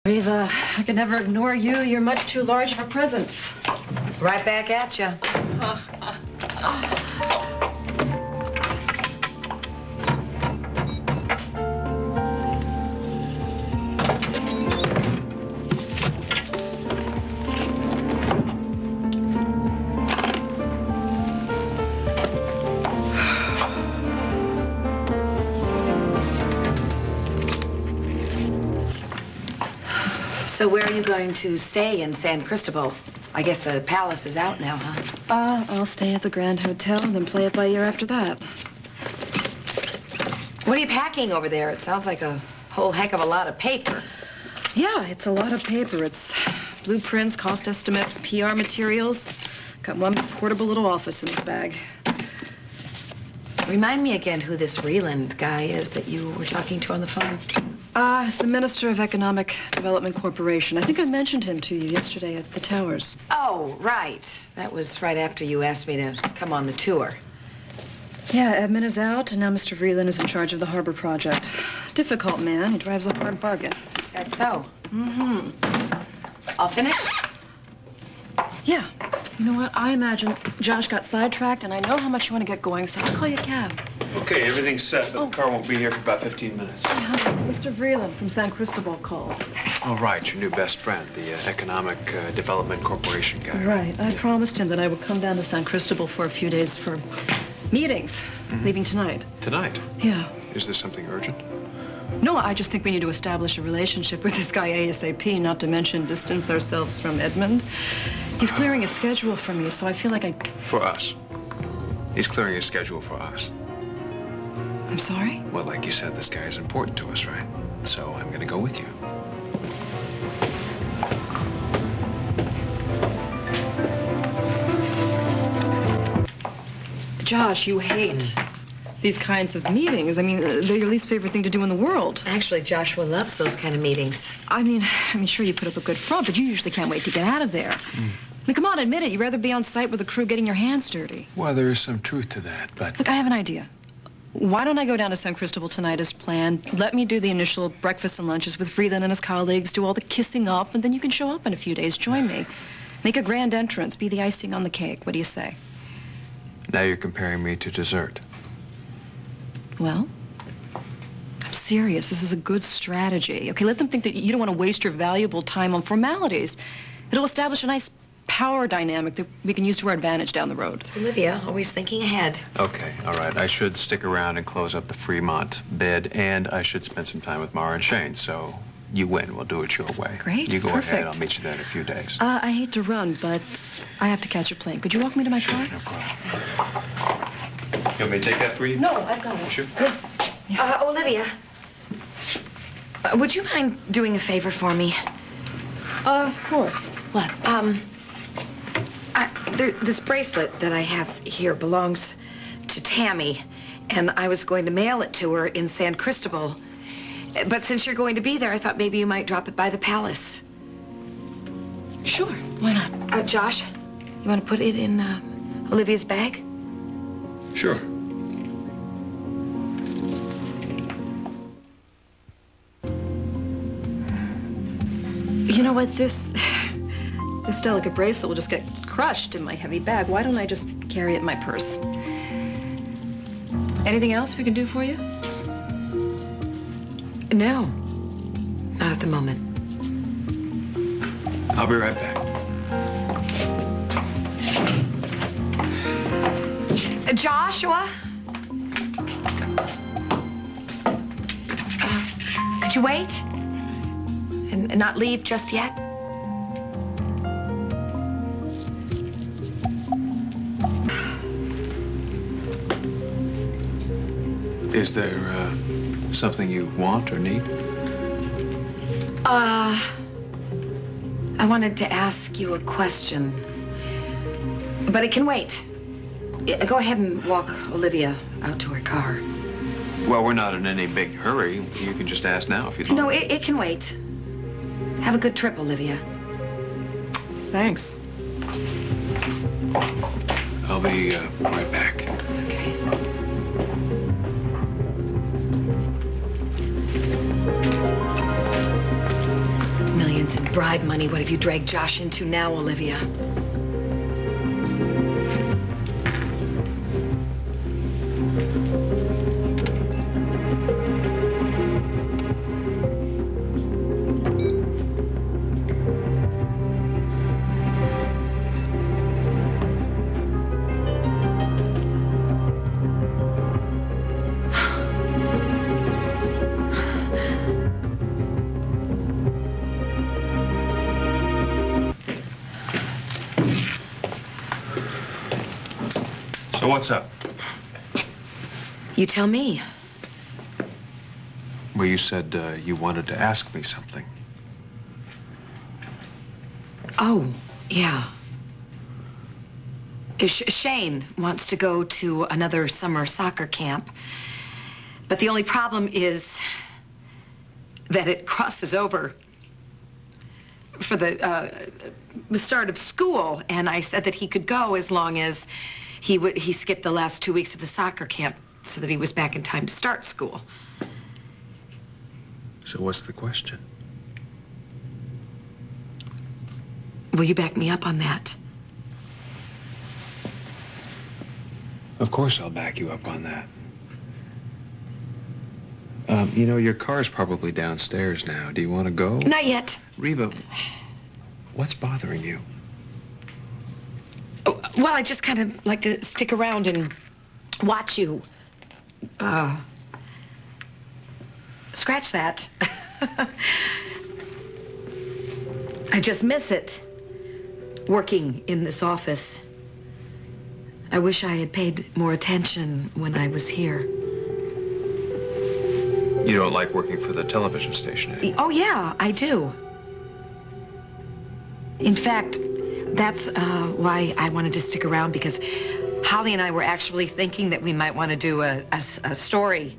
Reva, I can never ignore you. You're much too large of a presence. Right back at you. So where are you going to stay in San Cristobal? I guess the palace is out now, huh? I'll stay at the Grand Hotel and then play it by ear after that. What are you packing over there? It sounds like a whole heck of a lot of paper. Yeah, it's a lot of paper. It's blueprints, cost estimates, PR materials. Got one portable little office in this bag. Remind me again who this Vreeland guy is that you were talking to on the phone. It's the Minister of Economic Development Corporation. I think I mentioned him to you yesterday at the Towers. Oh, right. That was right after you asked me to come on the tour. Yeah, Edmund is out, and now Mr. Vreeland is in charge of the harbor project. Difficult man. He drives a hard bargain. Is that so? Mm-hmm. All finished? Yeah. You know what? I imagine Josh got sidetracked, and I know how much you want to get going, so I'll call you a cab. Okay, everything's set, but the car won't be here for about 15 minutes. Yeah, Mr. Vreeland from San Cristobal called. Oh, right, your new best friend, the Economic Development Corporation guy. Right. I promised him that I would come down to San Cristobal for a few days for meetings, leaving tonight. Tonight? Yeah. Is there something urgent? No, I just think we need to establish a relationship with this guy ASAP, not to mention distance ourselves from Edmund. He's clearing a schedule for me, so I feel like I... For us. He's clearing his schedule for us. I'm sorry? Well, like you said, this guy is important to us, right? So I'm gonna go with you. Josh, you hate these kinds of meetings. I mean, they're your least favorite thing to do in the world. Actually, Joshua loves those kind of meetings. I mean, sure you put up a good front, but you usually can't wait to get out of there. I mean, come on, admit it. You'd rather be on site with the crew getting your hands dirty. Well, there is some truth to that, but... Look, I have an idea. Why don't I go down to San Cristobal tonight as planned? Let me do the initial breakfasts and lunches with Vreeland and his colleagues, do all the kissing up, and then you can show up in a few days. Join me. Make a grand entrance. Be the icing on the cake. What do you say? Now you're comparing me to dessert. Well, I'm serious. This is a good strategy. Okay, let them think that you don't want to waste your valuable time on formalities. It'll establish a nice power dynamic that we can use to our advantage down the road. Olivia, always thinking ahead. Okay, all right. I should stick around and close up the Fremont bid, and I should spend some time with Mara and Shane, so you win. We'll do it your way. Great, You go perfect. ahead. I'll meet you there in a few days. I hate to run, but I have to catch a plane. Could you walk me to my car? No problem. You want me to take that for you? No, I've got it. Sure. Yes. Olivia, would you mind doing a favor for me? Of course. What? This bracelet that I have here belongs to Tammy, and I was going to mail it to her in San Cristobal. But since you're going to be there, I thought maybe you might drop it by the palace. Sure, why not? Josh, you want to put it in Olivia's bag? Sure. You know what, this delicate bracelet will just get crushed in my heavy bag. Why don't I just carry it in my purse? Anything else we can do for you? No, not at the moment. I'll be right back. Joshua? Could you wait? And not leave just yet? Is there something you want or need? I wanted to ask you a question, but it can wait. Go ahead and walk Olivia out to her car. Well, we're not in any big hurry. You can just ask now if you'd like. No, it can wait. Have a good trip, Olivia. Thanks. I'll be right back. Okay. Investments in bribe money. What have you dragged Josh into now, Olivia? So what's up? You tell me. Well, you said you wanted to ask me something. Oh, yeah. Shane wants to go to another summer soccer camp. But the only problem is that it crosses over for the start of school. And I said that he could go as long as he skipped the last 2 weeks of the soccer camp so that he was back in time to start school. So what's the question? Will you back me up on that? Of course I'll back you up on that. You know, your car's probably downstairs now. Do you want to go? Not yet. Reva, what's bothering you? Oh, well, I just kind of like to stick around and watch you. Scratch that. I just miss it, working in this office. I wish I had paid more attention when I was here. You don't like working for the television station anymore? Oh, yeah, I do. In fact, that's why I wanted to stick around, because Holly and I were actually thinking that we might want to do a story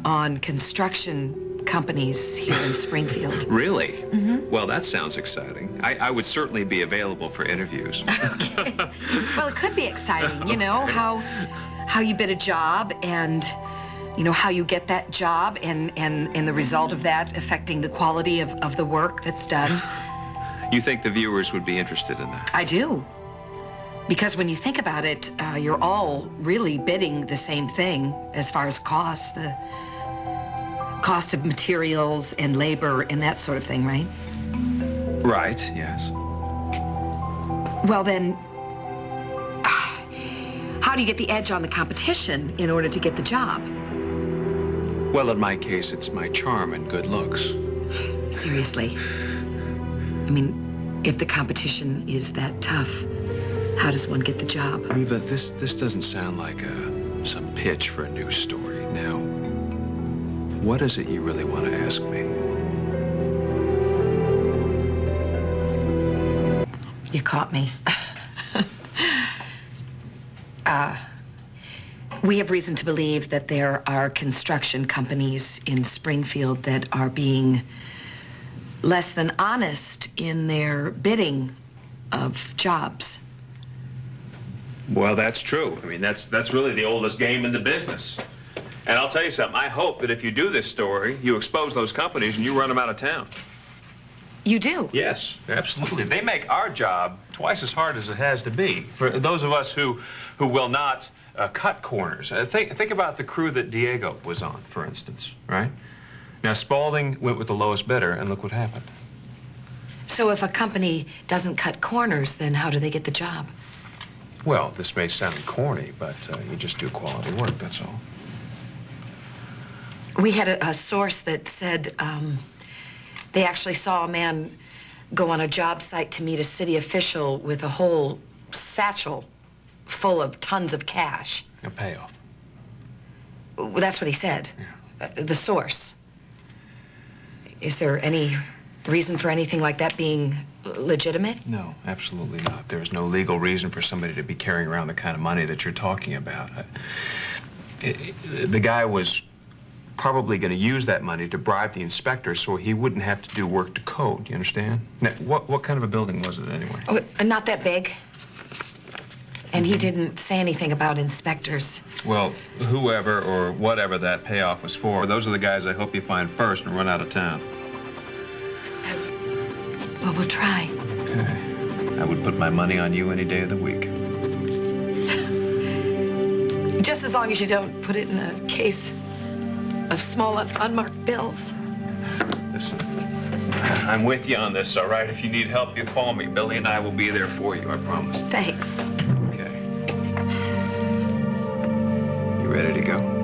on construction companies here in Springfield. Really? Mm-hmm. Well, that sounds exciting. I would certainly be available for interviews. Okay. Well, it could be exciting, you know, how you bid a job and, you know, how you get that job and the result of that affecting the quality of the work that's done. You think the viewers would be interested in that? I do. Because when you think about it, you're all really bidding the same thing as far as costs, the cost of materials and labor and that sort of thing, right? Right, yes. Well, then, how do you get the edge on the competition in order to get the job? Well, in my case, it's my charm and good looks. Seriously. I mean, if the competition is that tough, how does one get the job? Reva, this doesn't sound like some pitch for a news story. Now, what is it you really want to ask me? You caught me. We have reason to believe that there are construction companies in Springfield that are being less than honest in their bidding of jobs. Well, that's true. I mean, that's really the oldest game in the business. And I'll tell you something. I hope that if you do this story, you expose those companies and you run them out of town. You do? Yes, absolutely. They make our job twice as hard as it has to be. For those of us who will not cut corners. Think about the crew that Diego was on, for instance, right? Now, Spaulding went with the lowest bidder, and look what happened. So if a company doesn't cut corners, then how do they get the job? Well, this may sound corny, but you just do quality work, that's all. We had a source that said they actually saw a man go on a job site to meet a city official with a whole satchel full of tons of cash. A payoff. Well, that's what he said. Yeah. The source. Is there any reason for anything like that being legitimate? No, absolutely not. There's no legal reason for somebody to be carrying around the kind of money that you're talking about. The guy was probably going to use that money to bribe the inspector so he wouldn't have to do work to code. You understand? Now, what kind of a building was it anyway? Oh, not that big. And he didn't say anything about inspectors. Well, whoever or whatever that payoff was for, those are the guys I hope you find first and run out of town. Well, we'll try. Okay. I would put my money on you any day of the week. Just as long as you don't put it in a case of small unmarked bills. Listen, I'm with you on this, all right? If you need help, you call me. Billy and I will be there for you, I promise. Thanks. Okay. You ready to go?